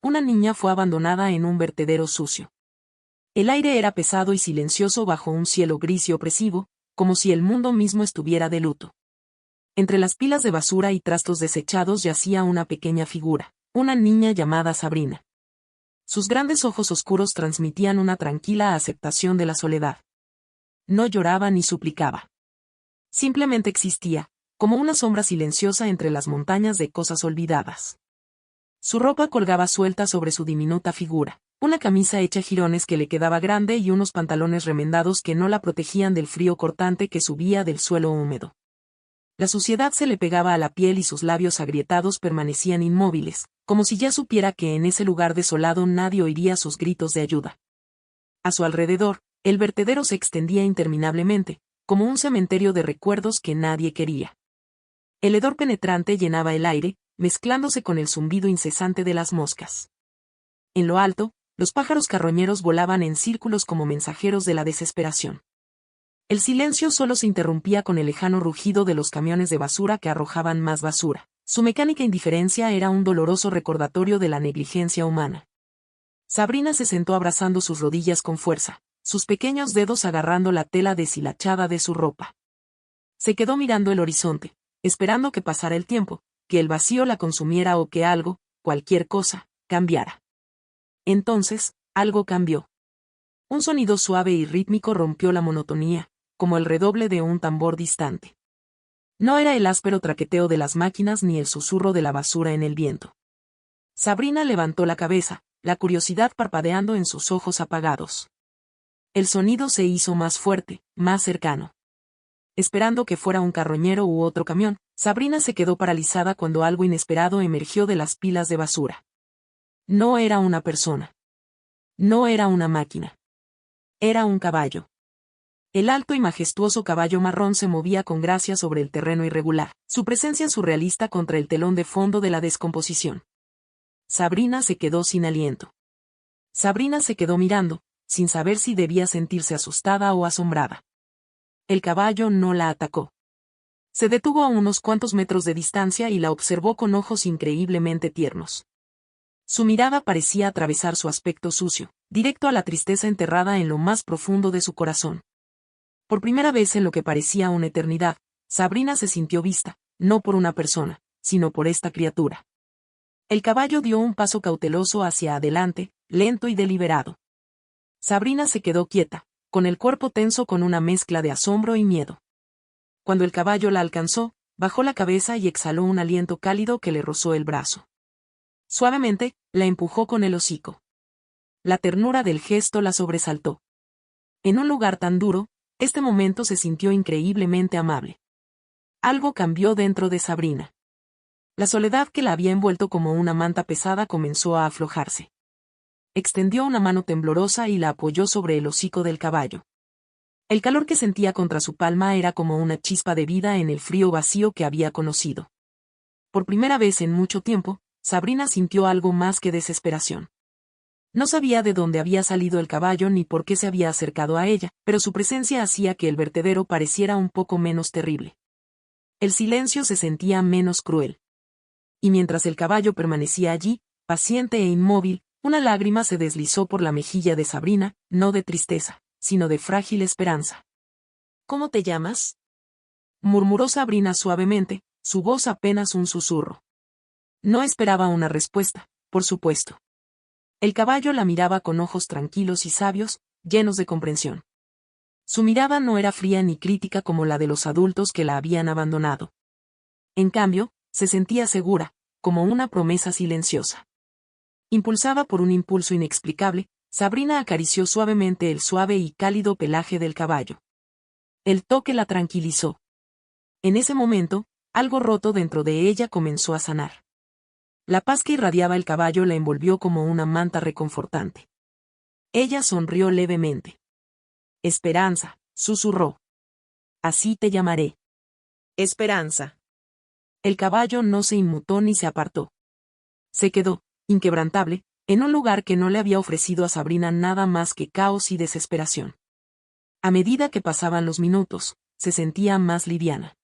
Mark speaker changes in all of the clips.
Speaker 1: una niña fue abandonada en un vertedero sucio. El aire era pesado y silencioso bajo un cielo gris y opresivo, como si el mundo mismo estuviera de luto. Entre las pilas de basura y trastos desechados yacía una pequeña figura, una niña llamada Sabrina. Sus grandes ojos oscuros transmitían una tranquila aceptación de la soledad. No lloraba ni suplicaba. Simplemente existía, como una sombra silenciosa entre las montañas de cosas olvidadas. Su ropa colgaba suelta sobre su diminuta figura, una camisa hecha jirones que le quedaba grande y unos pantalones remendados que no la protegían del frío cortante que subía del suelo húmedo. La suciedad se le pegaba a la piel y sus labios agrietados permanecían inmóviles, como si ya supiera que en ese lugar desolado nadie oiría sus gritos de ayuda. A su alrededor, el vertedero se extendía interminablemente, como un cementerio de recuerdos que nadie quería. El hedor penetrante llenaba el aire, mezclándose con el zumbido incesante de las moscas. En lo alto, los pájaros carroñeros volaban en círculos como mensajeros de la desesperación. El silencio solo se interrumpía con el lejano rugido de los camiones de basura que arrojaban más basura. Su mecánica indiferencia era un doloroso recordatorio de la negligencia humana. Sabrina se sentó abrazando sus rodillas con fuerza, sus pequeños dedos agarrando la tela deshilachada de su ropa. Se quedó mirando el horizonte, esperando que pasara el tiempo, que el vacío la consumiera o que algo, cualquier cosa, cambiara. Entonces, algo cambió. Un sonido suave y rítmico rompió la monotonía, como el redoble de un tambor distante. No era el áspero traqueteo de las máquinas ni el susurro de la basura en el viento. Sabrina levantó la cabeza, la curiosidad parpadeando en sus ojos apagados. El sonido se hizo más fuerte, más cercano. Esperando que fuera un carroñero u otro camión, Sabrina se quedó paralizada cuando algo inesperado emergió de las pilas de basura. No era una persona. No era una máquina. Era un caballo. El alto y majestuoso caballo marrón se movía con gracia sobre el terreno irregular, su presencia surrealista contra el telón de fondo de la descomposición. Sabrina se quedó sin aliento. Sabrina se quedó mirando, sin saber si debía sentirse asustada o asombrada. El caballo no la atacó. Se detuvo a unos cuantos metros de distancia y la observó con ojos increíblemente tiernos. Su mirada parecía atravesar su aspecto sucio, directo a la tristeza enterrada en lo más profundo de su corazón. Por primera vez en lo que parecía una eternidad, Sabrina se sintió vista, no por una persona, sino por esta criatura. El caballo dio un paso cauteloso hacia adelante, lento y deliberado. Sabrina se quedó quieta, con el cuerpo tenso con una mezcla de asombro y miedo. Cuando el caballo la alcanzó, bajó la cabeza y exhaló un aliento cálido que le rozó el brazo. Suavemente, la empujó con el hocico. La ternura del gesto la sobresaltó. En un lugar tan duro, este momento se sintió increíblemente amable. Algo cambió dentro de Sabrina. La soledad que la había envuelto como una manta pesada comenzó a aflojarse. Extendió una mano temblorosa y la apoyó sobre el hocico del caballo. El calor que sentía contra su palma era como una chispa de vida en el frío vacío que había conocido. Por primera vez en mucho tiempo, Sabrina sintió algo más que desesperación. No sabía de dónde había salido el caballo ni por qué se había acercado a ella, pero su presencia hacía que el vertedero pareciera un poco menos terrible. El silencio se sentía menos cruel. Y mientras el caballo permanecía allí, paciente e inmóvil, una lágrima se deslizó por la mejilla de Sabrina, no de tristeza, sino de frágil esperanza. ¿Cómo te llamas?, murmuró Sabrina suavemente, su voz apenas un susurro. No esperaba una respuesta, por supuesto. El caballo la miraba con ojos tranquilos y sabios, llenos de comprensión. Su mirada no era fría ni crítica como la de los adultos que la habían abandonado. En cambio, se sentía segura, como una promesa silenciosa. Impulsada por un impulso inexplicable, Sabrina acarició suavemente el suave y cálido pelaje del caballo. El toque la tranquilizó. En ese momento, algo roto dentro de ella comenzó a sanar. La paz que irradiaba el caballo la envolvió como una manta reconfortante. Ella sonrió levemente. Esperanza, susurró. Así te llamaré. Esperanza. El caballo no se inmutó ni se apartó. Se quedó, inquebrantable, en un lugar que no le había ofrecido a Sabrina nada más que caos y desesperación. A medida que pasaban los minutos, se sentía más liviana.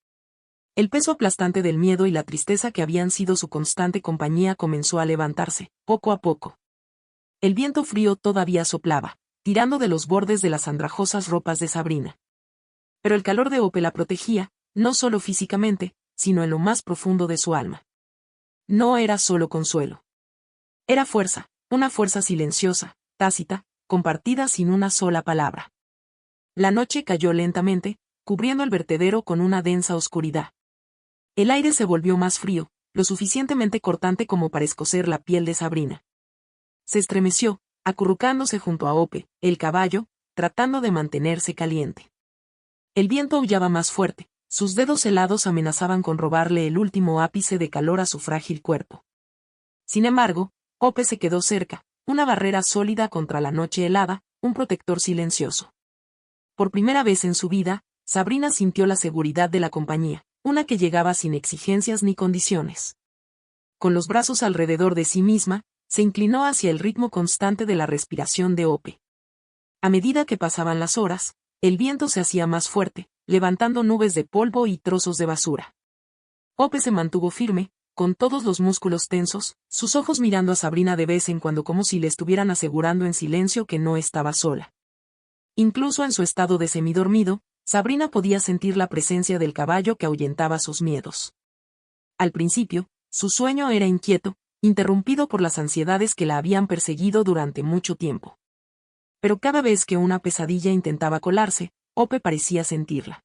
Speaker 1: El peso aplastante del miedo y la tristeza que habían sido su constante compañía comenzó a levantarse, poco a poco. El viento frío todavía soplaba, tirando de los bordes de las andrajosas ropas de Sabrina. Pero el calor de Ope la protegía, no solo físicamente, sino en lo más profundo de su alma. No era solo consuelo. Era fuerza, una fuerza silenciosa, tácita, compartida sin una sola palabra. La noche cayó lentamente, cubriendo el vertedero con una densa oscuridad. El aire se volvió más frío, lo suficientemente cortante como para escocer la piel de Sabrina. Se estremeció, acurrucándose junto a Ope, el caballo, tratando de mantenerse caliente. El viento aullaba más fuerte, sus dedos helados amenazaban con robarle el último ápice de calor a su frágil cuerpo. Sin embargo, Ope se quedó cerca, una barrera sólida contra la noche helada, un protector silencioso. Por primera vez en su vida, Sabrina sintió la seguridad de la compañía, una que llegaba sin exigencias ni condiciones. Con los brazos alrededor de sí misma, se inclinó hacia el ritmo constante de la respiración de Ope. A medida que pasaban las horas, el viento se hacía más fuerte, levantando nubes de polvo y trozos de basura. Ope se mantuvo firme, con todos los músculos tensos, sus ojos mirando a Sabrina de vez en cuando como si le estuvieran asegurando en silencio que no estaba sola. Incluso en su estado de semidormido, Sabrina podía sentir la presencia del caballo que ahuyentaba sus miedos. Al principio, su sueño era inquieto, interrumpido por las ansiedades que la habían perseguido durante mucho tiempo. Pero cada vez que una pesadilla intentaba colarse, Ope parecía sentirla.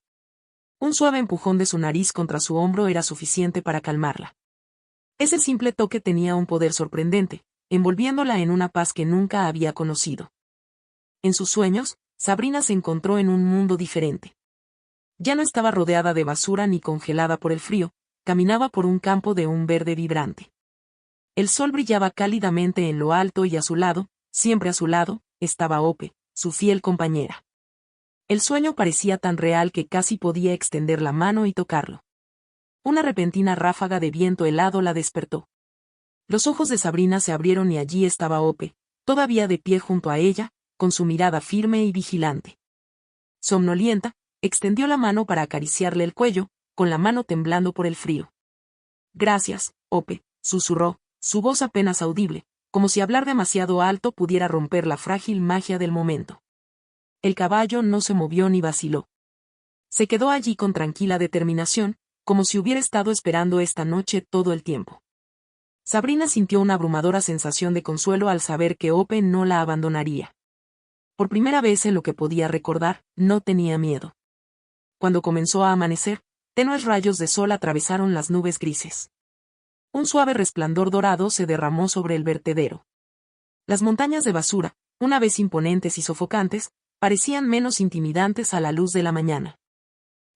Speaker 1: Un suave empujón de su nariz contra su hombro era suficiente para calmarla. Ese simple toque tenía un poder sorprendente, envolviéndola en una paz que nunca había conocido. En sus sueños, Sabrina se encontró en un mundo diferente. Ya no estaba rodeada de basura ni congelada por el frío, caminaba por un campo de un verde vibrante. El sol brillaba cálidamente en lo alto y a su lado, siempre a su lado, estaba Ope, su fiel compañera. El sueño parecía tan real que casi podía extender la mano y tocarlo. Una repentina ráfaga de viento helado la despertó. Los ojos de Sabrina se abrieron y allí estaba Ope, todavía de pie junto a ella, con su mirada firme y vigilante. Somnolienta, extendió la mano para acariciarle el cuello, con la mano temblando por el frío. «Gracias, Ope», susurró, su voz apenas audible, como si hablar demasiado alto pudiera romper la frágil magia del momento. El caballo no se movió ni vaciló. Se quedó allí con tranquila determinación, como si hubiera estado esperando esta noche todo el tiempo. Sabrina sintió una abrumadora sensación de consuelo al saber que Ope no la abandonaría. Por primera vez en lo que podía recordar, no tenía miedo. Cuando comenzó a amanecer, tenues rayos de sol atravesaron las nubes grises. Un suave resplandor dorado se derramó sobre el vertedero. Las montañas de basura, una vez imponentes y sofocantes, parecían menos intimidantes a la luz de la mañana.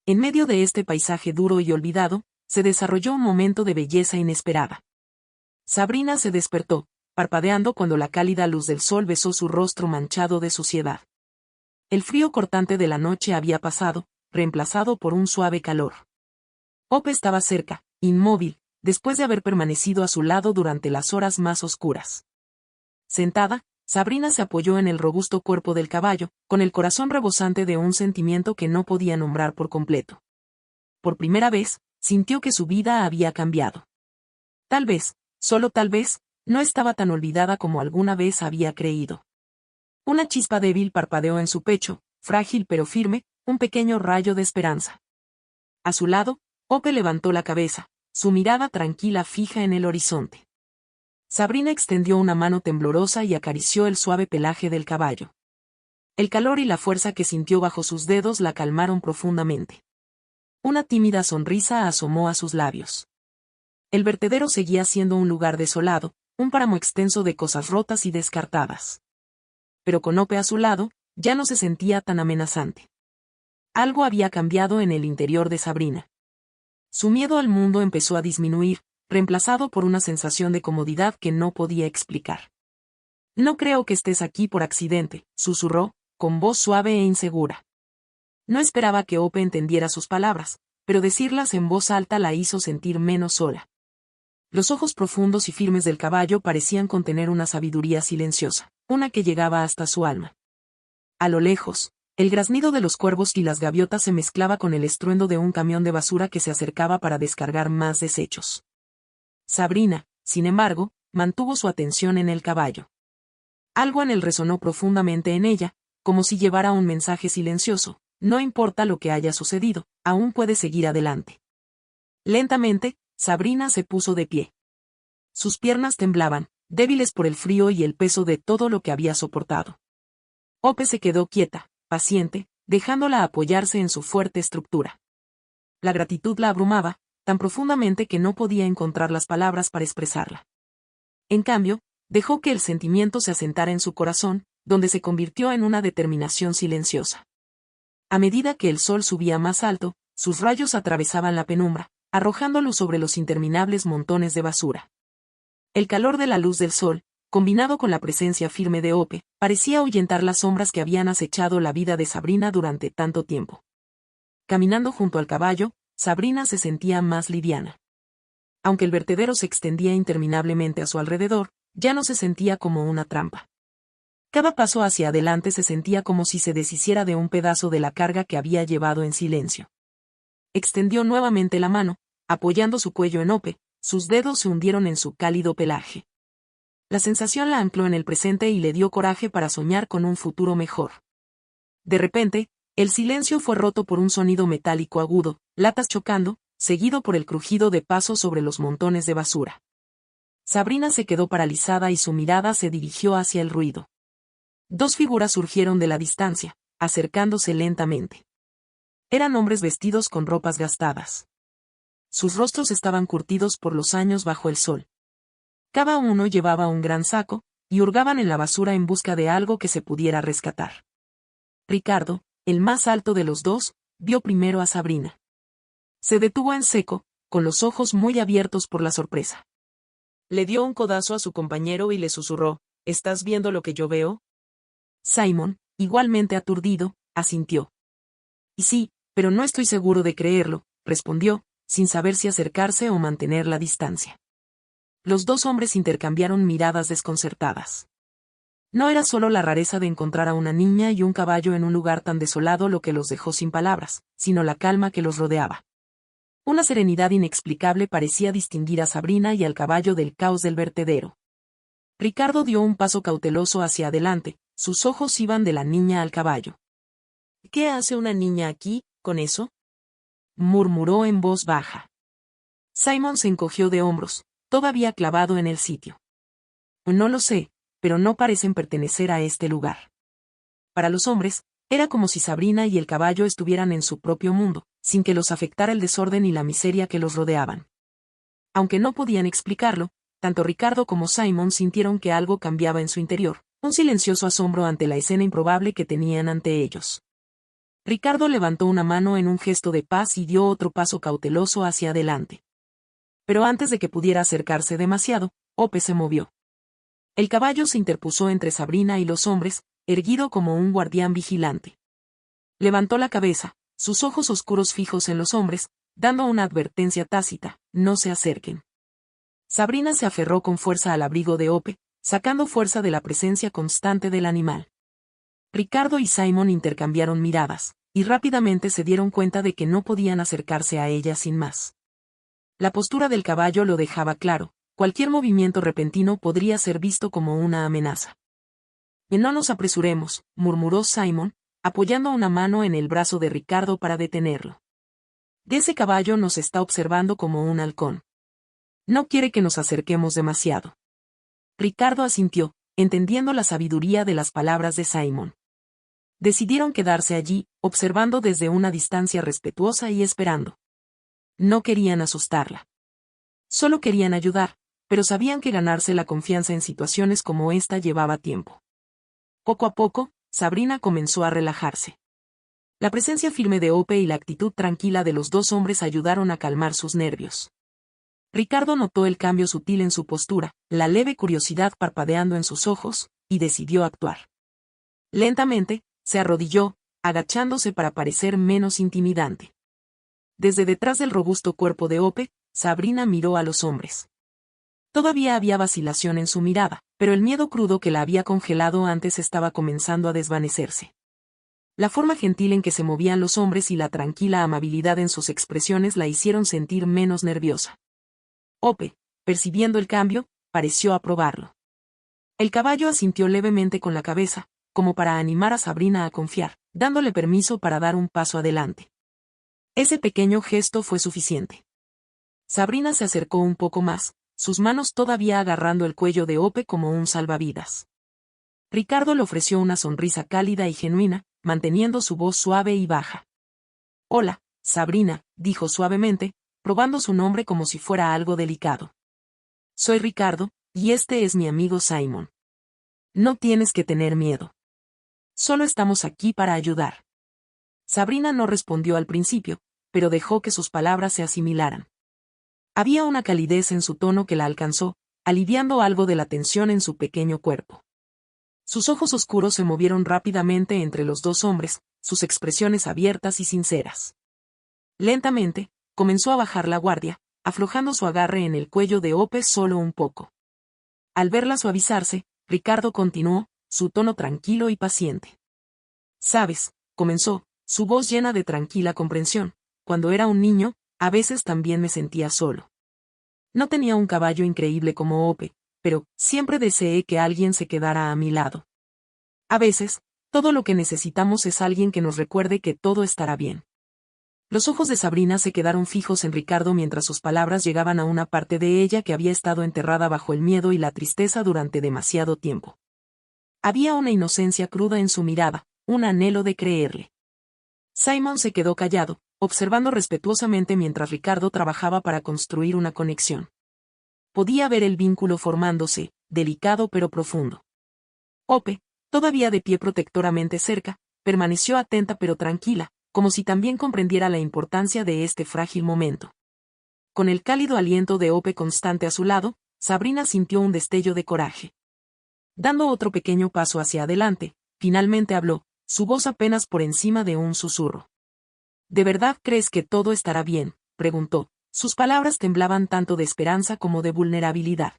Speaker 1: En medio de este paisaje duro y olvidado, se desarrolló un momento de belleza inesperada. Sabrina se despertó, parpadeando cuando la cálida luz del sol besó su rostro manchado de suciedad. El frío cortante de la noche había pasado, reemplazado por un suave calor. Ope estaba cerca, inmóvil, después de haber permanecido a su lado durante las horas más oscuras. Sentada, Sabrina se apoyó en el robusto cuerpo del caballo, con el corazón rebosante de un sentimiento que no podía nombrar por completo. Por primera vez, sintió que su vida había cambiado. Tal vez, solo tal vez, no estaba tan olvidada como alguna vez había creído. Una chispa débil parpadeó en su pecho, frágil pero firme, un pequeño rayo de esperanza. A su lado, Ope levantó la cabeza, su mirada tranquila fija en el horizonte. Sabrina extendió una mano temblorosa y acarició el suave pelaje del caballo. El calor y la fuerza que sintió bajo sus dedos la calmaron profundamente. Una tímida sonrisa asomó a sus labios. El vertedero seguía siendo un lugar desolado, un páramo extenso de cosas rotas y descartadas. Pero con Ope a su lado, ya no se sentía tan amenazante. Algo había cambiado en el interior de Sabrina. Su miedo al mundo empezó a disminuir, reemplazado por una sensación de comodidad que no podía explicar. «No creo que estés aquí por accidente», susurró, con voz suave e insegura. No esperaba que Ope entendiera sus palabras, pero decirlas en voz alta la hizo sentir menos sola. Los ojos profundos y firmes del caballo parecían contener una sabiduría silenciosa, una que llegaba hasta su alma. A lo lejos, El graznido de los cuervos y las gaviotas se mezclaba con el estruendo de un camión de basura que se acercaba para descargar más desechos. Sabrina, sin embargo, mantuvo su atención en el caballo. Algo en él resonó profundamente en ella, como si llevara un mensaje silencioso: no importa lo que haya sucedido, aún puedes seguir adelante. Lentamente, Sabrina se puso de pie. Sus piernas temblaban, débiles por el frío y el peso de todo lo que había soportado. Ope se quedó quieta, paciente, dejándola apoyarse en su fuerte estructura. La gratitud la abrumaba, tan profundamente que no podía encontrar las palabras para expresarla. En cambio, dejó que el sentimiento se asentara en su corazón, donde se convirtió en una determinación silenciosa. A medida que el sol subía más alto, sus rayos atravesaban la penumbra, arrojando luz sobre los interminables montones de basura. El calor de la luz del sol, combinado con la presencia firme de Ope, parecía ahuyentar las sombras que habían acechado la vida de Sabrina durante tanto tiempo. Caminando junto al caballo, Sabrina se sentía más liviana. Aunque el vertedero se extendía interminablemente a su alrededor, ya no se sentía como una trampa. Cada paso hacia adelante se sentía como si se deshiciera de un pedazo de la carga que había llevado en silencio. Extendió nuevamente la mano, apoyando su cuello en Ope, sus dedos se hundieron en su cálido pelaje. La sensación la ancló en el presente y le dio coraje para soñar con un futuro mejor. De repente, el silencio fue roto por un sonido metálico agudo, latas chocando, seguido por el crujido de pasos sobre los montones de basura. Sabrina se quedó paralizada y su mirada se dirigió hacia el ruido. Dos figuras surgieron de la distancia, acercándose lentamente. Eran hombres vestidos con ropas gastadas. Sus rostros estaban curtidos por los años bajo el sol. Cada uno llevaba un gran saco, y hurgaban en la basura en busca de algo que se pudiera rescatar. Ricardo, el más alto de los dos, vio primero a Sabrina. Se detuvo en seco, con los ojos muy abiertos por la sorpresa. Le dio un codazo a su compañero y le susurró: ¿estás viendo lo que yo veo? Simon, igualmente aturdido, asintió. Y sí, pero no estoy seguro de creerlo, respondió, sin saber si acercarse o mantener la distancia. Los dos hombres intercambiaron miradas desconcertadas. No era solo la rareza de encontrar a una niña y un caballo en un lugar tan desolado lo que los dejó sin palabras, sino la calma que los rodeaba. Una serenidad inexplicable parecía distinguir a Sabrina y al caballo del caos del vertedero. Ricardo dio un paso cauteloso hacia adelante, sus ojos iban de la niña al caballo. ¿Qué hace una niña aquí, con eso?, murmuró en voz baja. Simon se encogió de hombros, todavía clavado en el sitio. No lo sé, pero no parecen pertenecer a este lugar. Para los hombres, era como si Sabrina y el caballo estuvieran en su propio mundo, sin que los afectara el desorden y la miseria que los rodeaban. Aunque no podían explicarlo, tanto Ricardo como Simon sintieron que algo cambiaba en su interior, un silencioso asombro ante la escena improbable que tenían ante ellos. Ricardo levantó una mano en un gesto de paz y dio otro paso cauteloso hacia adelante. Pero antes de que pudiera acercarse demasiado, Ope se movió. El caballo se interpuso entre Sabrina y los hombres, erguido como un guardián vigilante. Levantó la cabeza, sus ojos oscuros fijos en los hombres, dando una advertencia tácita: no se acerquen. Sabrina se aferró con fuerza al abrigo de Ope, sacando fuerza de la presencia constante del animal. Ricardo y Simon intercambiaron miradas, y rápidamente se dieron cuenta de que no podían acercarse a ella sin más. La postura del caballo lo dejaba claro: cualquier movimiento repentino podría ser visto como una amenaza. No nos apresuremos, murmuró Simon, apoyando una mano en el brazo de Ricardo para detenerlo. Ese caballo nos está observando como un halcón. No quiere que nos acerquemos demasiado. Ricardo asintió, entendiendo la sabiduría de las palabras de Simon. Decidieron quedarse allí, observando desde una distancia respetuosa y esperando. No querían asustarla. Solo querían ayudar, pero sabían que ganarse la confianza en situaciones como esta llevaba tiempo. Poco a poco, Sabrina comenzó a relajarse. La presencia firme de Ope y la actitud tranquila de los dos hombres ayudaron a calmar sus nervios. Ricardo notó el cambio sutil en su postura, la leve curiosidad parpadeando en sus ojos, y decidió actuar. Lentamente, se arrodilló, agachándose para parecer menos intimidante. Desde detrás del robusto cuerpo de Ope, Sabrina miró a los hombres. Todavía había vacilación en su mirada, pero el miedo crudo que la había congelado antes estaba comenzando a desvanecerse. La forma gentil en que se movían los hombres y la tranquila amabilidad en sus expresiones la hicieron sentir menos nerviosa. Ope, percibiendo el cambio, pareció aprobarlo. El caballo asintió levemente con la cabeza, como para animar a Sabrina a confiar, dándole permiso para dar un paso adelante. Ese pequeño gesto fue suficiente. Sabrina se acercó un poco más, sus manos todavía agarrando el cuello de Ope como un salvavidas. Ricardo le ofreció una sonrisa cálida y genuina, manteniendo su voz suave y baja. «Hola, Sabrina», dijo suavemente, probando su nombre como si fuera algo delicado. «Soy Ricardo, y este es mi amigo Simon. No tienes que tener miedo. Solo estamos aquí para ayudar». Sabrina no respondió al principio, pero dejó que sus palabras se asimilaran. Había una calidez en su tono que la alcanzó, aliviando algo de la tensión en su pequeño cuerpo. Sus ojos oscuros se movieron rápidamente entre los dos hombres, sus expresiones abiertas y sinceras. Lentamente, comenzó a bajar la guardia, aflojando su agarre en el cuello de Ope solo un poco. Al verla suavizarse, Ricardo continuó, su tono tranquilo y paciente. «Sabes», comenzó, su voz llena de tranquila comprensión, «cuando era un niño, a veces también me sentía solo. No tenía un caballo increíble como Ope, pero siempre deseé que alguien se quedara a mi lado. A veces, todo lo que necesitamos es alguien que nos recuerde que todo estará bien». Los ojos de Sabrina se quedaron fijos en Ricardo mientras sus palabras llegaban a una parte de ella que había estado enterrada bajo el miedo y la tristeza durante demasiado tiempo. Había una inocencia cruda en su mirada, un anhelo de creerle. Simon se quedó callado, observando respetuosamente mientras Ricardo trabajaba para construir una conexión. Podía ver el vínculo formándose, delicado pero profundo. Ope, todavía de pie protectoramente cerca, permaneció atenta pero tranquila, como si también comprendiera la importancia de este frágil momento. Con el cálido aliento de Ope constante a su lado, Sabrina sintió un destello de coraje. Dando otro pequeño paso hacia adelante, finalmente habló, su voz apenas por encima de un susurro. «¿De verdad crees que todo estará bien?», preguntó. Sus palabras temblaban tanto de esperanza como de vulnerabilidad.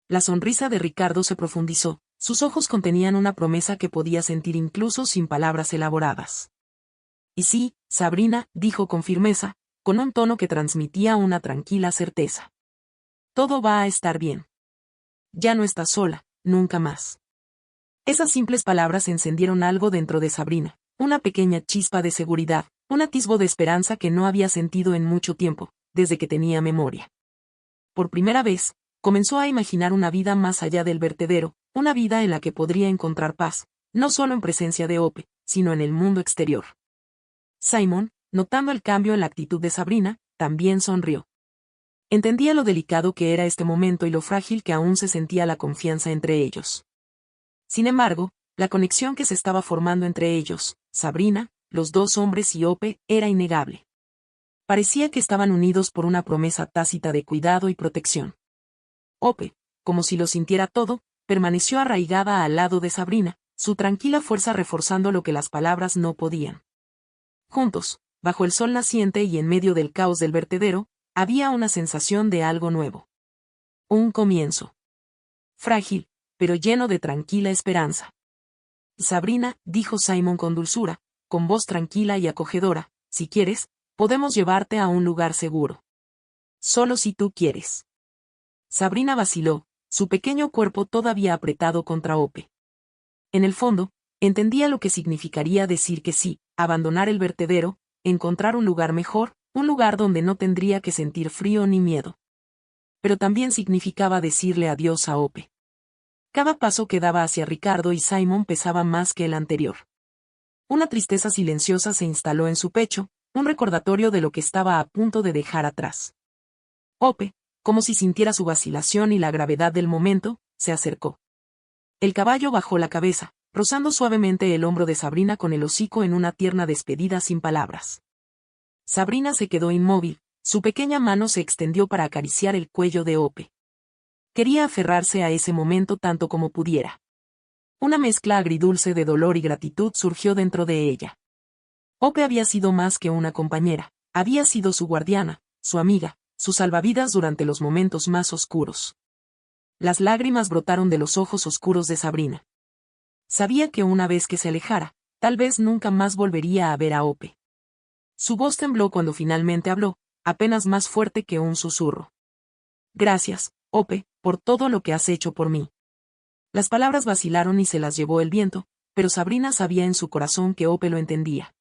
Speaker 1: La sonrisa de Ricardo se profundizó, sus ojos contenían una promesa que podía sentir incluso sin palabras elaboradas. «Y sí, Sabrina», dijo con firmeza, con un tono que transmitía una tranquila certeza. «Todo va a estar bien. Ya no estás sola, nunca más». Esas simples palabras encendieron algo dentro de Sabrina, una pequeña chispa de seguridad, un atisbo de esperanza que no había sentido en mucho tiempo, desde que tenía memoria. Por primera vez, comenzó a imaginar una vida más allá del vertedero, una vida en la que podría encontrar paz, no solo en presencia de Ope, sino en el mundo exterior. Simon, notando el cambio en la actitud de Sabrina, también sonrió. Entendía lo delicado que era este momento y lo frágil que aún se sentía la confianza entre ellos. Sin embargo, la conexión que se estaba formando entre ellos, Sabrina, los dos hombres y Ope, era innegable. Parecía que estaban unidos por una promesa tácita de cuidado y protección. Ope, como si lo sintiera todo, permaneció arraigada al lado de Sabrina, su tranquila fuerza reforzando lo que las palabras no podían. Juntos, bajo el sol naciente y en medio del caos del vertedero, había una sensación de algo nuevo. Un comienzo. Frágil, pero lleno de tranquila esperanza. «Sabrina», dijo Simon con dulzura, con voz tranquila y acogedora, «si quieres, podemos llevarte a un lugar seguro. Solo si tú quieres». Sabrina vaciló, su pequeño cuerpo todavía apretado contra Ope. En el fondo, entendía lo que significaría decir que sí, abandonar el vertedero, encontrar un lugar mejor, un lugar donde no tendría que sentir frío ni miedo. Pero también significaba decirle adiós a Ope. Cada paso que daba hacia Ricardo y Simon pesaba más que el anterior. Una tristeza silenciosa se instaló en su pecho, un recordatorio de lo que estaba a punto de dejar atrás. Ope, como si sintiera su vacilación y la gravedad del momento, se acercó. El caballo bajó la cabeza, rozando suavemente el hombro de Sabrina con el hocico en una tierna despedida sin palabras. Sabrina se quedó inmóvil, su pequeña mano se extendió para acariciar el cuello de Ope. Quería aferrarse a ese momento tanto como pudiera. Una mezcla agridulce de dolor y gratitud surgió dentro de ella. Ope había sido más que una compañera, había sido su guardiana, su amiga, su salvavidas durante los momentos más oscuros. Las lágrimas brotaron de los ojos oscuros de Sabrina. Sabía que una vez que se alejara, Tal vez nunca más volvería a ver a Ope. Su voz tembló cuando finalmente habló, apenas más fuerte que un susurro. Gracias, Ope, por todo lo que has hecho por mí. Las palabras vacilaron y se las llevó el viento, pero Sabrina sabía en su corazón que Ope lo entendía.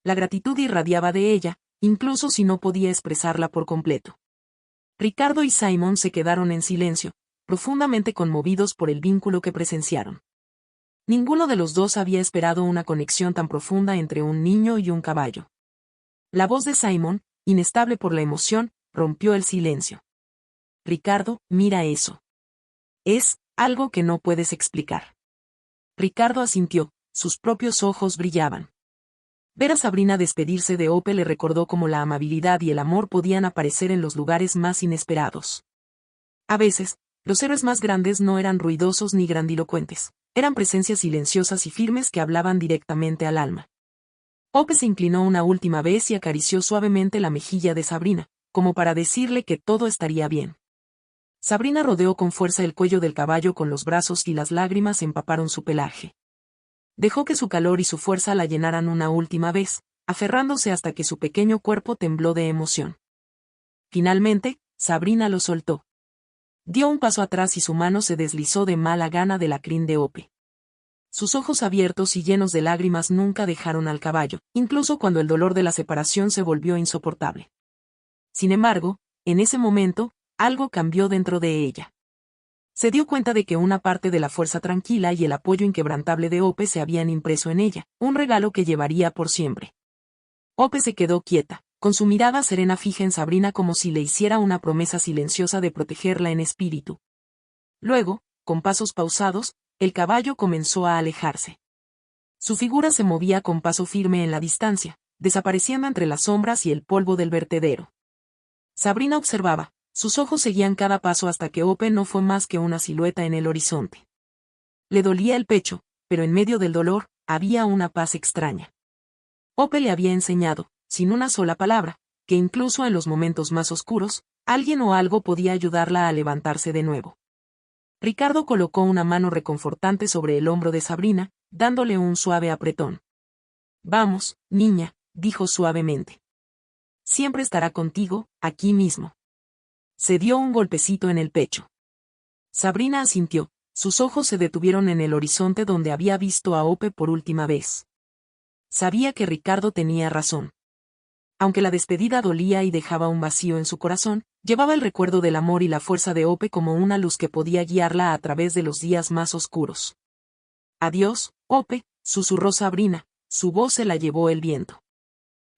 Speaker 1: La gratitud irradiaba de ella, incluso si no podía expresarla por completo. Ricardo y Simon se quedaron en silencio, profundamente conmovidos por el vínculo que presenciaron. Ninguno de los dos había esperado una conexión tan profunda entre un niño y un caballo. La voz de Simon, inestable por la emoción, rompió el silencio. Ricardo, mira eso. Es algo que no puedes explicar. Ricardo asintió, sus propios ojos brillaban. Ver a Sabrina despedirse de Ope le recordó cómo la amabilidad y el amor podían aparecer en los lugares más inesperados. A veces, los héroes más grandes no eran ruidosos ni grandilocuentes, eran presencias silenciosas y firmes que hablaban directamente al alma. Ope se inclinó una última vez y acarició suavemente la mejilla de Sabrina, como para decirle que todo estaría bien. Sabrina rodeó con fuerza el cuello del caballo con los brazos y las lágrimas empaparon su pelaje. Dejó que su calor y su fuerza la llenaran una última vez, aferrándose hasta que su pequeño cuerpo tembló de emoción. Finalmente, Sabrina lo soltó. Dio un paso atrás y su mano se deslizó de mala gana de la crin de Ope. Sus ojos abiertos y llenos de lágrimas nunca dejaron al caballo, incluso cuando el dolor de la separación se volvió insoportable. Sin embargo, en ese momento, algo cambió dentro de ella. Se dio cuenta de que una parte de la fuerza tranquila y el apoyo inquebrantable de Ope se habían impreso en ella, un regalo que llevaría por siempre. Ope se quedó quieta, con su mirada serena fija en Sabrina como si le hiciera una promesa silenciosa de protegerla en espíritu. Luego, con pasos pausados, el caballo comenzó a alejarse. Su figura se movía con paso firme en la distancia, desapareciendo entre las sombras y el polvo del vertedero. Sabrina observaba. Sus ojos seguían cada paso hasta que Ope no fue más que una silueta en el horizonte. Le dolía el pecho, pero en medio del dolor, había una paz extraña. Ope le había enseñado, sin una sola palabra, que incluso en los momentos más oscuros, alguien o algo podía ayudarla a levantarse de nuevo. Ricardo colocó una mano reconfortante sobre el hombro de Sabrina, dándole un suave apretón. Vamos, niña, dijo suavemente. Siempre estará contigo, aquí mismo. Se dio un golpecito en el pecho. Sabrina asintió, sus ojos se detuvieron en el horizonte donde había visto a Ope por última vez. Sabía que Ricardo tenía razón. Aunque la despedida dolía y dejaba un vacío en su corazón, llevaba el recuerdo del amor y la fuerza de Ope como una luz que podía guiarla a través de los días más oscuros. Adiós, Ope, susurró Sabrina, su voz se la llevó el viento.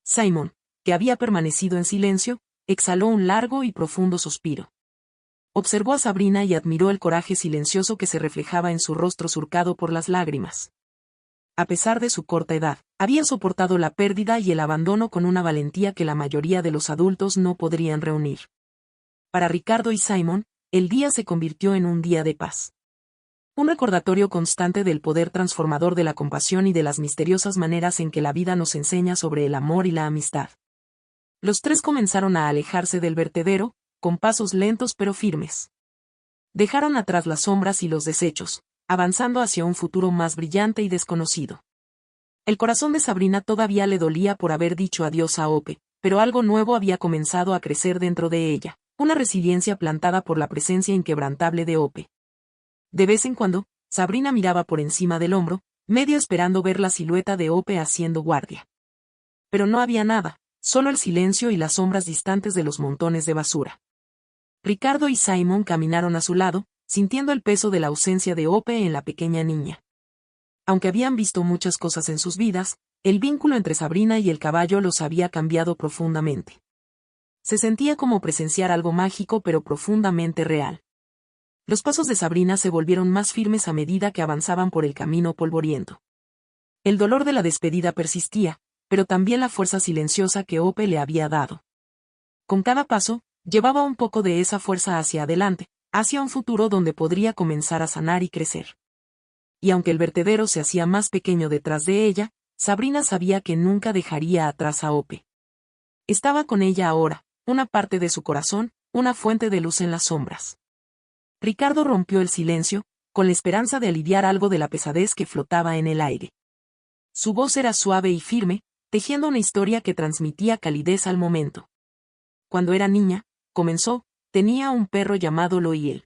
Speaker 1: Simon, que había permanecido en silencio, exhaló un largo y profundo suspiro. Observó a Sabrina y admiró el coraje silencioso que se reflejaba en su rostro surcado por las lágrimas. A pesar de su corta edad, había soportado la pérdida y el abandono con una valentía que la mayoría de los adultos no podrían reunir. Para Ricardo y Simon, el día se convirtió en un día de paz. Un recordatorio constante del poder transformador de la compasión y de las misteriosas maneras en que la vida nos enseña sobre el amor y la amistad. Los tres comenzaron a alejarse del vertedero, con pasos lentos pero firmes. Dejaron atrás las sombras y los desechos, avanzando hacia un futuro más brillante y desconocido. El corazón de Sabrina todavía le dolía por haber dicho adiós a Ope, pero algo nuevo había comenzado a crecer dentro de ella, una resiliencia plantada por la presencia inquebrantable de Ope. De vez en cuando, Sabrina miraba por encima del hombro, medio esperando ver la silueta de Ope haciendo guardia. Pero no había nada. Solo el silencio y las sombras distantes de los montones de basura. Ricardo y Simon caminaron a su lado, sintiendo el peso de la ausencia de Ope en la pequeña niña. Aunque habían visto muchas cosas en sus vidas, el vínculo entre Sabrina y el caballo los había cambiado profundamente. Se sentía como presenciar algo mágico pero profundamente real. Los pasos de Sabrina se volvieron más firmes a medida que avanzaban por el camino polvoriento. El dolor de la despedida persistía, pero también la fuerza silenciosa que Ope le había dado. Con cada paso, llevaba un poco de esa fuerza hacia adelante, hacia un futuro donde podría comenzar a sanar y crecer. Y aunque el vertedero se hacía más pequeño detrás de ella, Sabrina sabía que nunca dejaría atrás a Ope. Estaba con ella ahora, una parte de su corazón, una fuente de luz en las sombras. Ricardo rompió el silencio, con la esperanza de aliviar algo de la pesadez que flotaba en el aire. Su voz era suave y firme, tejiendo una historia que transmitía calidez al momento. Cuando era niña, comenzó, tenía un perro llamado Loiel.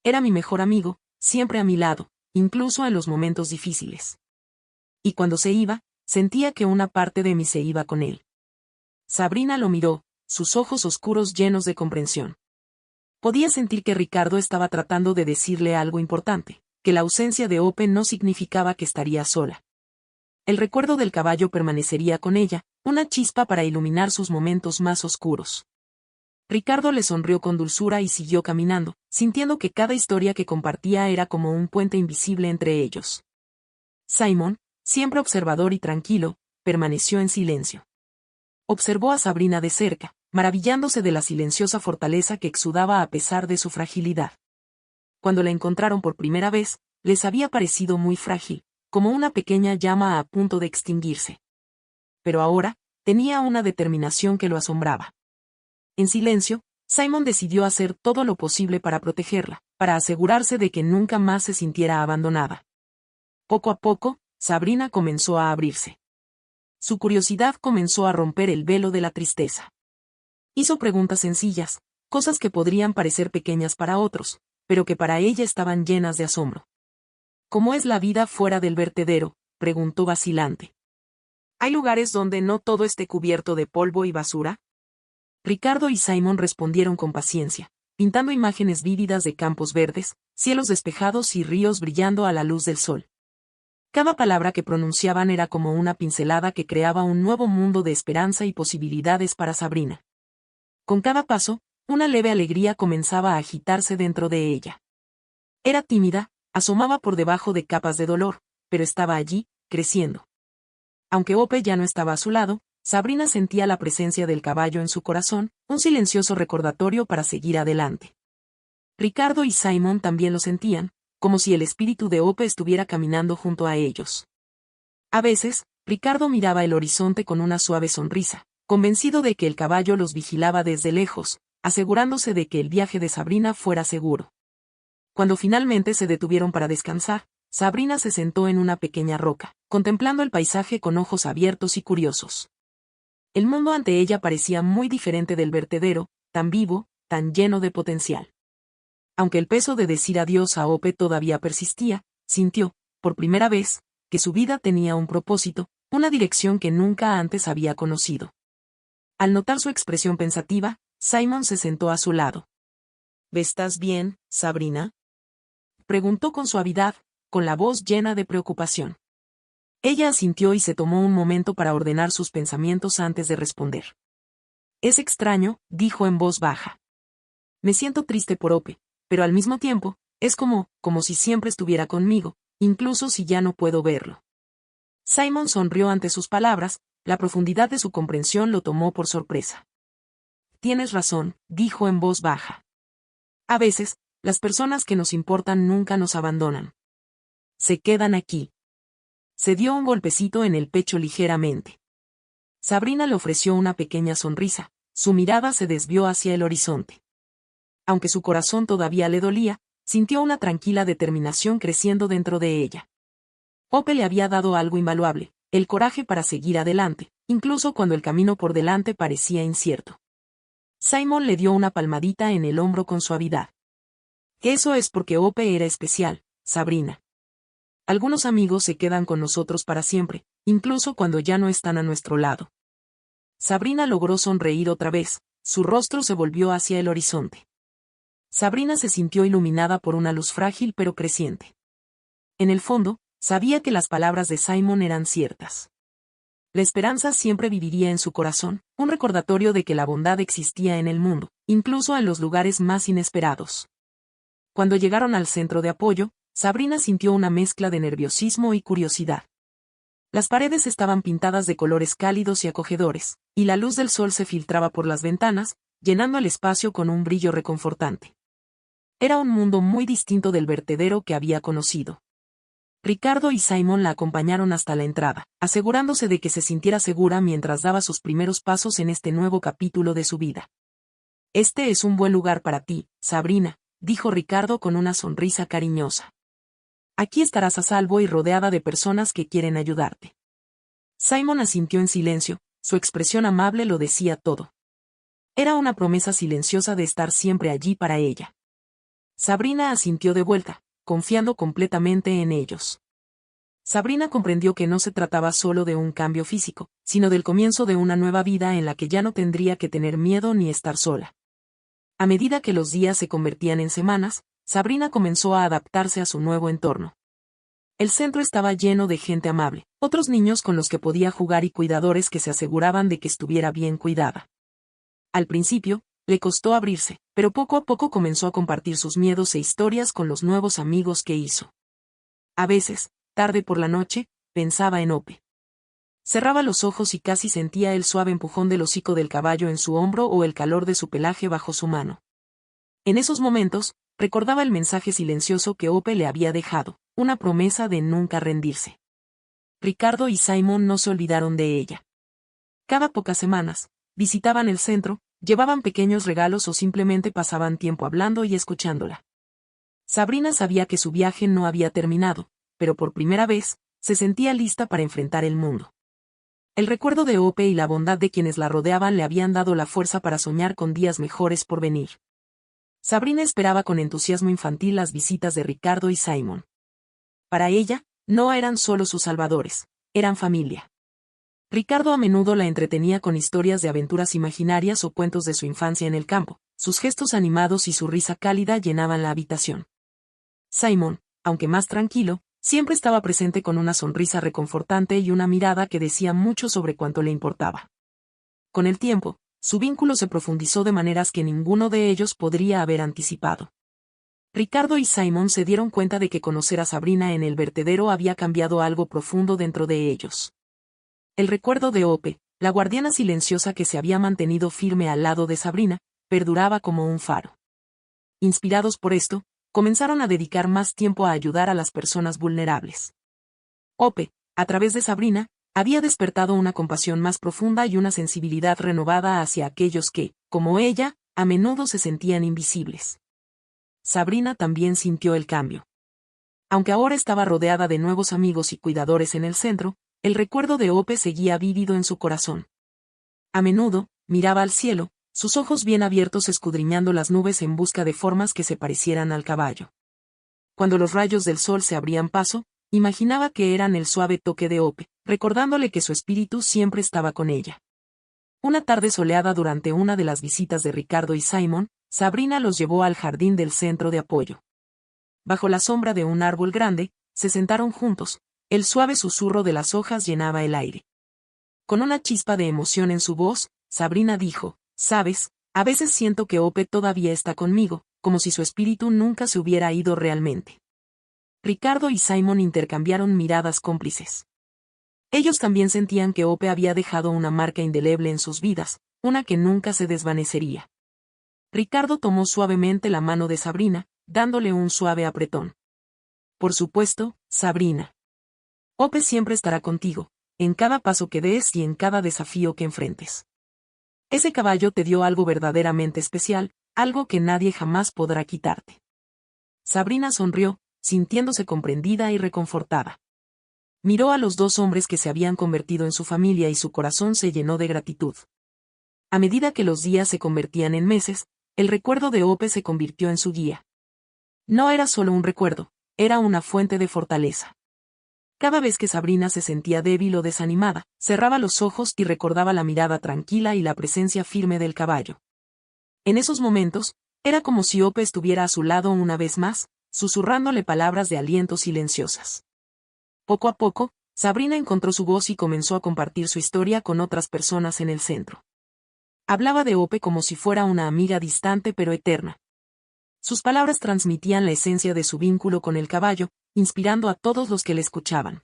Speaker 1: Era mi mejor amigo, siempre a mi lado, incluso en los momentos difíciles. Y cuando se iba, sentía que una parte de mí se iba con él. Sabrina lo miró, sus ojos oscuros llenos de comprensión. Podía sentir que Ricardo estaba tratando de decirle algo importante, que la ausencia de Ope no significaba que estaría sola. El recuerdo del caballo permanecería con ella, una chispa para iluminar sus momentos más oscuros. Ricardo le sonrió con dulzura y siguió caminando, sintiendo que cada historia que compartía era como un puente invisible entre ellos. Simon, siempre observador y tranquilo, permaneció en silencio. Observó a Sabrina de cerca, maravillándose de la silenciosa fortaleza que exudaba a pesar de su fragilidad. Cuando la encontraron por primera vez, les había parecido muy frágil, como una pequeña llama a punto de extinguirse. Pero ahora, tenía una determinación que lo asombraba. En silencio, Simon decidió hacer todo lo posible para protegerla, para asegurarse de que nunca más se sintiera abandonada. Poco a poco, Sabrina comenzó a abrirse. Su curiosidad comenzó a romper el velo de la tristeza. Hizo preguntas sencillas, cosas que podrían parecer pequeñas para otros, pero que para ella estaban llenas de asombro. ¿Cómo es la vida fuera del vertedero?, preguntó vacilante. ¿Hay lugares donde no todo esté cubierto de polvo y basura? Ricardo y Simon respondieron con paciencia, pintando imágenes vívidas de campos verdes, cielos despejados y ríos brillando a la luz del sol. Cada palabra que pronunciaban era como una pincelada que creaba un nuevo mundo de esperanza y posibilidades para Sabrina. Con cada paso, una leve alegría comenzaba a agitarse dentro de ella. Era tímida, asomaba por debajo de capas de dolor, pero estaba allí, creciendo. Aunque Ope ya no estaba a su lado, Sabrina sentía la presencia del caballo en su corazón, un silencioso recordatorio para seguir adelante. Ricardo y Simon también lo sentían, como si el espíritu de Ope estuviera caminando junto a ellos. A veces, Ricardo miraba el horizonte con una suave sonrisa, convencido de que el caballo los vigilaba desde lejos, asegurándose de que el viaje de Sabrina fuera seguro. Cuando finalmente se detuvieron para descansar, Sabrina se sentó en una pequeña roca, contemplando el paisaje con ojos abiertos y curiosos. El mundo ante ella parecía muy diferente del vertedero, tan vivo, tan lleno de potencial. Aunque el peso de decir adiós a Ope todavía persistía, sintió, por primera vez, que su vida tenía un propósito, una dirección que nunca antes había conocido. Al notar su expresión pensativa, Simon se sentó a su lado. ¿Estás bien, Sabrina?, preguntó con suavidad, con la voz llena de preocupación. Ella asintió y se tomó un momento para ordenar sus pensamientos antes de responder. Es extraño, dijo en voz baja. Me siento triste por Ope, pero al mismo tiempo, es como si siempre estuviera conmigo, incluso si ya no puedo verlo. Simon sonrió ante sus palabras, la profundidad de su comprensión lo tomó por sorpresa. Tienes razón, dijo en voz baja. A veces, las personas que nos importan nunca nos abandonan. Se quedan aquí. Se dio un golpecito en el pecho ligeramente. Sabrina le ofreció una pequeña sonrisa, su mirada se desvió hacia el horizonte. Aunque su corazón todavía le dolía, sintió una tranquila determinación creciendo dentro de ella. Ope le había dado algo invaluable, el coraje para seguir adelante, incluso cuando el camino por delante parecía incierto. Simon le dio una palmadita en el hombro con suavidad. Eso es porque Ope era especial, Sabrina. Algunos amigos se quedan con nosotros para siempre, incluso cuando ya no están a nuestro lado. Sabrina logró sonreír otra vez, su rostro se volvió hacia el horizonte. Sabrina se sintió iluminada por una luz frágil pero creciente. En el fondo, sabía que las palabras de Simon eran ciertas. La esperanza siempre viviría en su corazón, un recordatorio de que la bondad existía en el mundo, incluso en los lugares más inesperados. Cuando llegaron al centro de apoyo, Sabrina sintió una mezcla de nerviosismo y curiosidad. Las paredes estaban pintadas de colores cálidos y acogedores, y la luz del sol se filtraba por las ventanas, llenando el espacio con un brillo reconfortante. Era un mundo muy distinto del vertedero que había conocido. Ricardo y Simon la acompañaron hasta la entrada, asegurándose de que se sintiera segura mientras daba sus primeros pasos en este nuevo capítulo de su vida. Este es un buen lugar para ti, Sabrina, dijo Ricardo con una sonrisa cariñosa. Aquí estarás a salvo y rodeada de personas que quieren ayudarte. Simon asintió en silencio, su expresión amable lo decía todo. Era una promesa silenciosa de estar siempre allí para ella. Sabrina asintió de vuelta, confiando completamente en ellos. Sabrina comprendió que no se trataba solo de un cambio físico, sino del comienzo de una nueva vida en la que ya no tendría que tener miedo ni estar sola. A medida que los días se convertían en semanas, Sabrina comenzó a adaptarse a su nuevo entorno. El centro estaba lleno de gente amable, otros niños con los que podía jugar y cuidadores que se aseguraban de que estuviera bien cuidada. Al principio, le costó abrirse, pero poco a poco comenzó a compartir sus miedos e historias con los nuevos amigos que hizo. A veces, tarde por la noche, pensaba en Ope. Cerraba los ojos y casi sentía el suave empujón del hocico del caballo en su hombro o el calor de su pelaje bajo su mano. En esos momentos, recordaba el mensaje silencioso que Ope le había dejado, una promesa de nunca rendirse. Ricardo y Simon no se olvidaron de ella. Cada pocas semanas, visitaban el centro, llevaban pequeños regalos o simplemente pasaban tiempo hablando y escuchándola. Sabrina sabía que su viaje no había terminado, pero por primera vez, se sentía lista para enfrentar el mundo. El recuerdo de Ope y la bondad de quienes la rodeaban le habían dado la fuerza para soñar con días mejores por venir. Sabrina esperaba con entusiasmo infantil las visitas de Ricardo y Simon. Para ella, no eran solo sus salvadores, eran familia. Ricardo a menudo la entretenía con historias de aventuras imaginarias o cuentos de su infancia en el campo, sus gestos animados y su risa cálida llenaban la habitación. Simon, aunque más tranquilo, siempre estaba presente con una sonrisa reconfortante y una mirada que decía mucho sobre cuánto le importaba. Con el tiempo, su vínculo se profundizó de maneras que ninguno de ellos podría haber anticipado. Ricardo y Simon se dieron cuenta de que conocer a Sabrina en el vertedero había cambiado algo profundo dentro de ellos. El recuerdo de Ope, la guardiana silenciosa que se había mantenido firme al lado de Sabrina, perduraba como un faro. Inspirados por esto, comenzaron a dedicar más tiempo a ayudar a las personas vulnerables. Ope, a través de Sabrina, había despertado una compasión más profunda y una sensibilidad renovada hacia aquellos que, como ella, a menudo se sentían invisibles. Sabrina también sintió el cambio. Aunque ahora estaba rodeada de nuevos amigos y cuidadores en el centro, el recuerdo de Ope seguía vívido en su corazón. A menudo, miraba al cielo, sus ojos bien abiertos escudriñando las nubes en busca de formas que se parecieran al caballo. Cuando los rayos del sol se abrían paso, imaginaba que eran el suave toque de Ope, recordándole que su espíritu siempre estaba con ella. Una tarde soleada durante una de las visitas de Ricardo y Simon, Sabrina los llevó al jardín del centro de apoyo. Bajo la sombra de un árbol grande, se sentaron juntos, el suave susurro de las hojas llenaba el aire. Con una chispa de emoción en su voz, Sabrina dijo, «Sabes, a veces siento que Ope todavía está conmigo, como si su espíritu nunca se hubiera ido realmente». Ricardo y Simon intercambiaron miradas cómplices. Ellos también sentían que Ope había dejado una marca indeleble en sus vidas, una que nunca se desvanecería. Ricardo tomó suavemente la mano de Sabrina, dándole un suave apretón. «Por supuesto, Sabrina. Ope siempre estará contigo, en cada paso que des y en cada desafío que enfrentes. Ese caballo te dio algo verdaderamente especial, algo que nadie jamás podrá quitarte». Sabrina sonrió, sintiéndose comprendida y reconfortada. Miró a los dos hombres que se habían convertido en su familia y su corazón se llenó de gratitud. A medida que los días se convertían en meses, el recuerdo de Ope se convirtió en su guía. No era solo un recuerdo, era una fuente de fortaleza. Cada vez que Sabrina se sentía débil o desanimada, cerraba los ojos y recordaba la mirada tranquila y la presencia firme del caballo. En esos momentos, era como si Ope estuviera a su lado una vez más, susurrándole palabras de aliento silenciosas. Poco a poco, Sabrina encontró su voz y comenzó a compartir su historia con otras personas en el centro. Hablaba de Ope como si fuera una amiga distante pero eterna. Sus palabras transmitían la esencia de su vínculo con el caballo, inspirando a todos los que le escuchaban.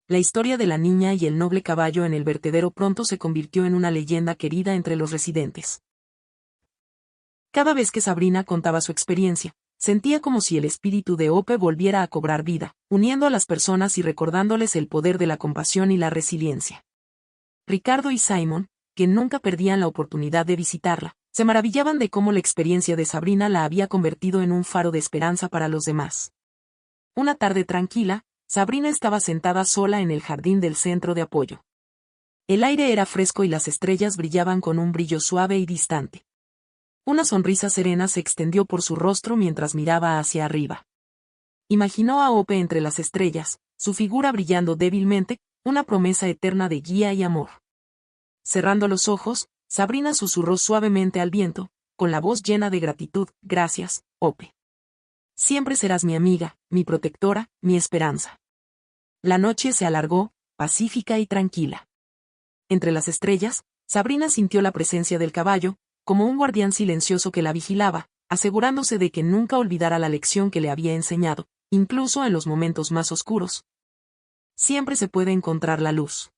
Speaker 1: La historia de la niña y el noble caballo en el vertedero pronto se convirtió en una leyenda querida entre los residentes. Cada vez que Sabrina contaba su experiencia, sentía como si el espíritu de Ope volviera a cobrar vida, uniendo a las personas y recordándoles el poder de la compasión y la resiliencia. Ricardo y Simon, que nunca perdían la oportunidad de visitarla, se maravillaban de cómo la experiencia de Sabrina la había convertido en un faro de esperanza para los demás. Una tarde tranquila, Sabrina estaba sentada sola en el jardín del centro de apoyo. El aire era fresco y las estrellas brillaban con un brillo suave y distante. Una sonrisa serena se extendió por su rostro mientras miraba hacia arriba. Imaginó a Hope entre las estrellas, su figura brillando débilmente, una promesa eterna de guía y amor. Cerrando los ojos, Sabrina susurró suavemente al viento, con la voz llena de gratitud: «Gracias, Hope. Siempre serás mi amiga, mi protectora, mi esperanza». La noche se alargó, pacífica y tranquila. Entre las estrellas, Sabrina sintió la presencia del caballo, como un guardián silencioso que la vigilaba, asegurándose de que nunca olvidara la lección que le había enseñado, incluso en los momentos más oscuros. Siempre se puede encontrar la luz.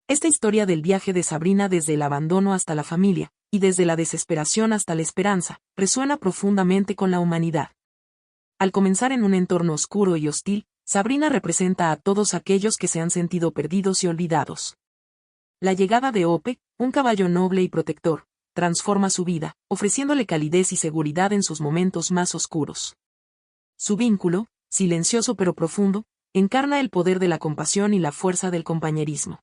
Speaker 1: Esta historia del viaje de Sabrina desde el abandono hasta la familia, y desde la desesperación hasta la esperanza, resuena profundamente con la humanidad. Al comenzar en un entorno oscuro y hostil, Sabrina representa a todos aquellos que se han sentido perdidos y olvidados. La llegada de Hope, un caballo noble y protector, transforma su vida, ofreciéndole calidez y seguridad en sus momentos más oscuros. Su vínculo, silencioso pero profundo, encarna el poder de la compasión y la fuerza del compañerismo.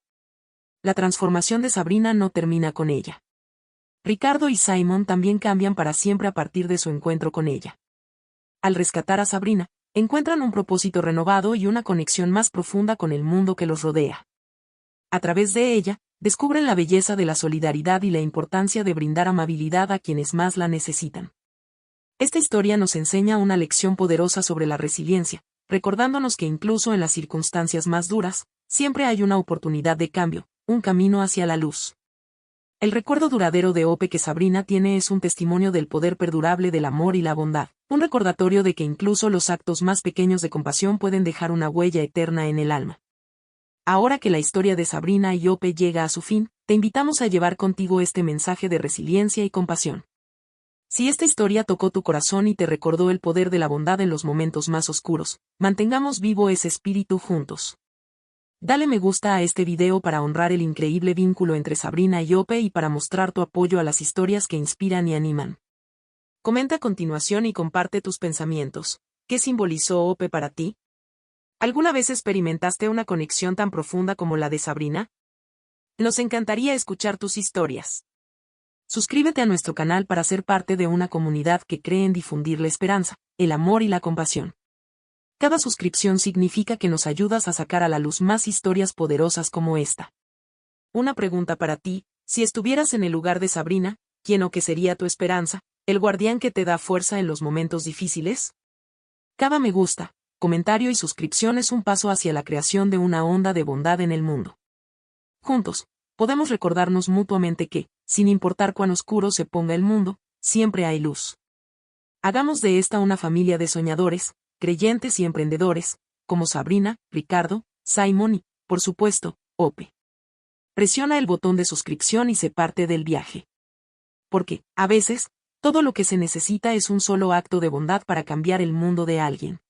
Speaker 1: La transformación de Sabrina no termina con ella. Ricardo y Simon también cambian para siempre a partir de su encuentro con ella. Al rescatar a Sabrina, encuentran un propósito renovado y una conexión más profunda con el mundo que los rodea. A través de ella, descubren la belleza de la solidaridad y la importancia de brindar amabilidad a quienes más la necesitan. Esta historia nos enseña una lección poderosa sobre la resiliencia, recordándonos que incluso en las circunstancias más duras, siempre hay una oportunidad de cambio, un camino hacia la luz. El recuerdo duradero de Hope que Sabrina tiene es un testimonio del poder perdurable del amor y la bondad, un recordatorio de que incluso los actos más pequeños de compasión pueden dejar una huella eterna en el alma. Ahora que la historia de Sabrina y Hope llega a su fin, te invitamos a llevar contigo este mensaje de resiliencia y compasión. Si esta historia tocó tu corazón y te recordó el poder de la bondad en los momentos más oscuros, mantengamos vivo ese espíritu juntos. Dale me gusta a este video para honrar el increíble vínculo entre Sabrina y Hope y para mostrar tu apoyo a las historias que inspiran y animan. Comenta a continuación y comparte tus pensamientos. ¿Qué simbolizó Hope para ti? ¿Alguna vez experimentaste una conexión tan profunda como la de Sabrina? Nos encantaría escuchar tus historias. Suscríbete a nuestro canal para ser parte de una comunidad que cree en difundir la esperanza, el amor y la compasión. Cada suscripción significa que nos ayudas a sacar a la luz más historias poderosas como esta. Una pregunta para ti: si estuvieras en el lugar de Sabrina, ¿quién o qué sería tu esperanza, el guardián que te da fuerza en los momentos difíciles? Cada me gusta, comentario y suscripción es un paso hacia la creación de una onda de bondad en el mundo. Juntos, podemos recordarnos mutuamente que, sin importar cuán oscuro se ponga el mundo, siempre hay luz. Hagamos de esta una familia de soñadores, creyentes y emprendedores, como Sabrina, Ricardo, Simon y, por supuesto, Hope. Presiona el botón de suscripción y sé parte del viaje. Porque, a veces, todo lo que se necesita es un solo acto de bondad para cambiar el mundo de alguien.